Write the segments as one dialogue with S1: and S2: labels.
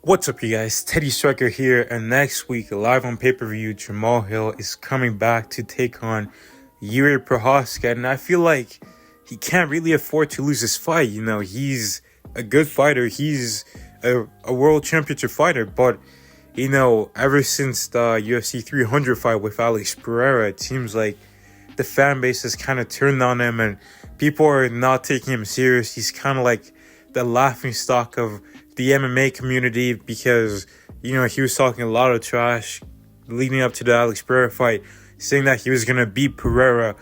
S1: What's up, you guys? Teddy Striker here, and next week, live on pay-per-view, Jamal Hill is coming back to take on Jiri Prochazka, and I feel like he can't really afford to lose this fight. You know, he's a good fighter. He's a world championship fighter, but, you know, ever since the UFC 300 fight with Alex Pereira, it seems like the fan base has kind of turned on him, and people are not taking him serious. He's kind of like the laughing stock of the MMA community because, you know, he was talking a lot of trash leading up to the Alex Pereira fight, saying that he was going to beat Pereira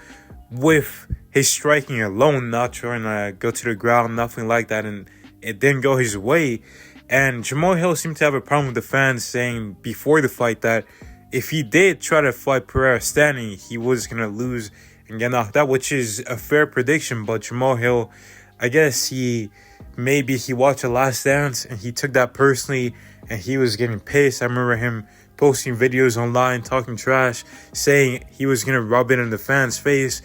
S1: with his striking alone, not trying to go to the ground, nothing like that, and it didn't go his way. And Jamal Hill seemed to have a problem with the fans saying before the fight that if he did try to fight Pereira standing, he was going to lose and get knocked out, which is a fair prediction. But Jamal Hill, I guess maybe he watched The Last Dance and he took that personally and he was getting pissed. I remember him posting videos online, talking trash, saying he was going to rub it in the fans' face.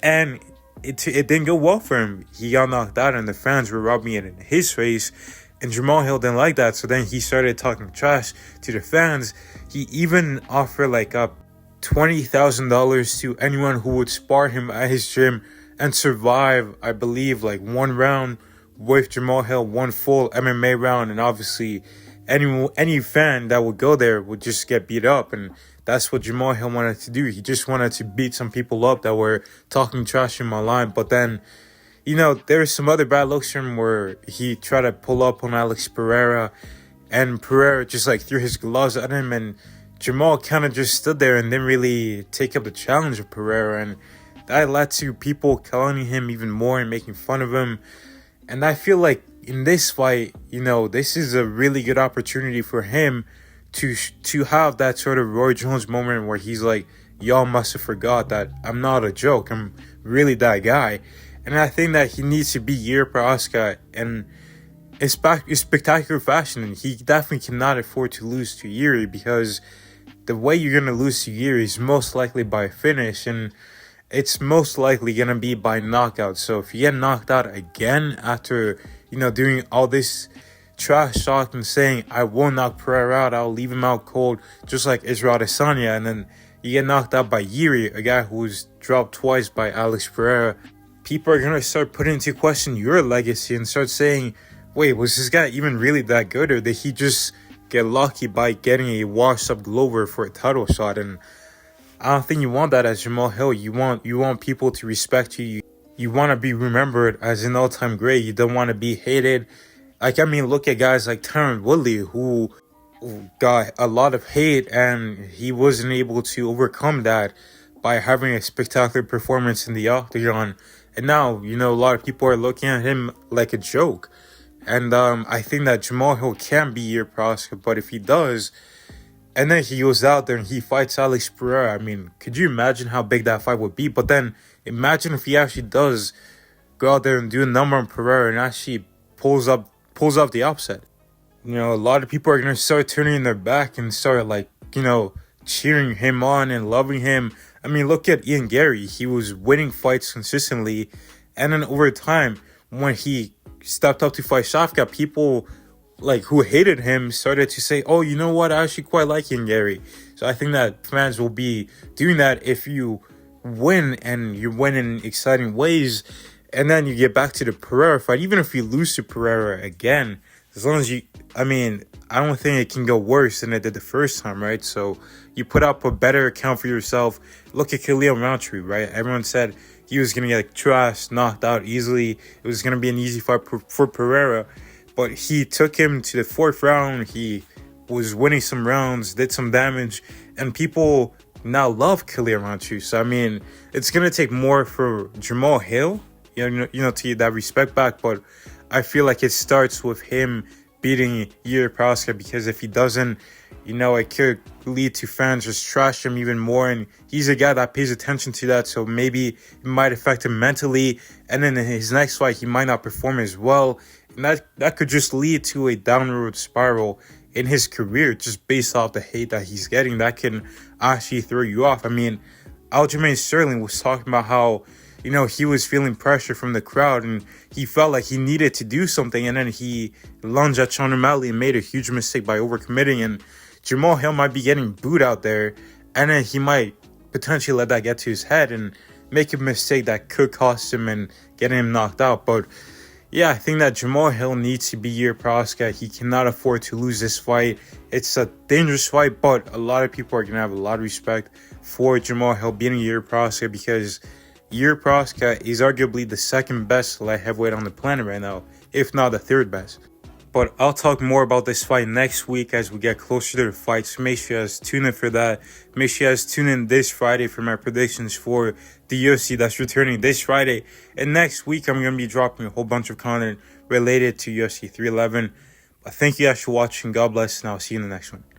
S1: And it didn't go well for him. He got knocked out and the fans were rubbing it in his face. And Jamal Hill didn't like that. So then he started talking trash to the fans. He even offered like up $20,000 to anyone who would spar him at his gym and survive, I believe, like one round with Jamal Hill, one full MMA round. And obviously any fan that would go there would just get beat up. And that's what Jamal Hill wanted to do. He just wanted to beat some people up that were talking trash in my line. But then, you know, there were some other bad looks from him where he tried to pull up on Alex Pereira and Pereira just like threw his gloves at him, and Jamal kind of just stood there and didn't really take up the challenge of Pereira, and that led to people calling him even more and making fun of him. And I feel like in this fight, you know, this is a really good opportunity for him to have that sort of Roy Jones moment where he's like, y'all must have forgot that I'm not a joke, I'm really that guy. And I think that he needs to beat Jiri Prochazka in spectacular fashion. And he definitely cannot afford to lose to Jiri, because the way you're going to lose to Jiri is most likely by finish. And it's most likely going to be by knockout. So if you get knocked out again after, you know, doing all this trash talk and saying, I will knock Pereira out, I'll leave him out cold, just like Israel Adesanya, and then you get knocked out by Jiri, a guy who was dropped twice by Alex Pereira, people are going to start putting into question your legacy and start saying, wait, was this guy even really that good, or did he just get lucky by getting a washed-up Glover for a title shot? And I don't think you want that as Jamal Hill. You want people to respect you. You want to be remembered as an all-time great. You don't want to be hated. Like, I mean, look at guys like Tyron Woodley, who got a lot of hate, and he wasn't able to overcome that by having a spectacular performance in the octagon. And now, you know, a lot of people are looking at him like a joke. And I think that Jamal Hill can be Jiri Prochazka, but if he does, and then he goes out there and he fights Alex Pereira, I mean, could you imagine how big that fight would be? But then imagine if he actually does go out there and do a number on Pereira and actually pulls off the upset. You know, a lot of people are going to start turning their back and start, like, you know, cheering him on and loving him. I mean, look at Ian Gary. He was winning fights consistently, and then over time, when he stepped up to fight Shafkat, people like who hated him started to say, oh, you know what, I actually quite like Ian Gary. So I think that fans will be doing that if you win, and you win in exciting ways, and then you get back to the Pereira fight. Even if you lose to Pereira again, as long as I don't think it can go worse than it did the first time, right? So you put up a better account for yourself. Look at Khalil Rountree, right? Everyone said he was going to get trashed, knocked out easily. It was going to be an easy fight for Pereira. But he took him to the fourth round. He was winning some rounds, did some damage, and people now love Khalil Rountree. So, I mean, it's going to take more for Jamal Hill, you know, to get that respect back. But I feel like it starts with him beating Jiri Prochazka, because if he doesn't, you know, it could lead to fans just trash him even more. And he's a guy that pays attention to that, so maybe it might affect him mentally. And then in his next fight, he might not perform as well. And that could just lead to a downward spiral in his career, just based off the hate that he's getting. That can actually throw you off. I mean, Aljamain Sterling was talking about how, he was feeling pressure from the crowd and he felt like he needed to do something. And then he lunged at Sean O'Malley and made a huge mistake by overcommitting. And Jamal Hill might be getting booed out there. And then he might potentially let that get to his head and make a mistake that could cost him and get him knocked out. But yeah, I think that Jamal Hill needs to be Jiri Prochazka. He cannot afford to lose this fight. It's a dangerous fight, but a lot of people are going to have a lot of respect for Jamal Hill beating Jiri Prochazka because Jiri Prochazka is arguably the second best light heavyweight on the planet right now, if not the third best. But I'll talk more about this fight next week as we get closer to the fight, so make sure you guys tune in for that. Make sure you guys tune in this Friday for my predictions for the UFC that's returning this Friday. And next week, I'm going to be dropping a whole bunch of content related to UFC 311. But thank you guys for watching. God bless, and I'll see you in the next one.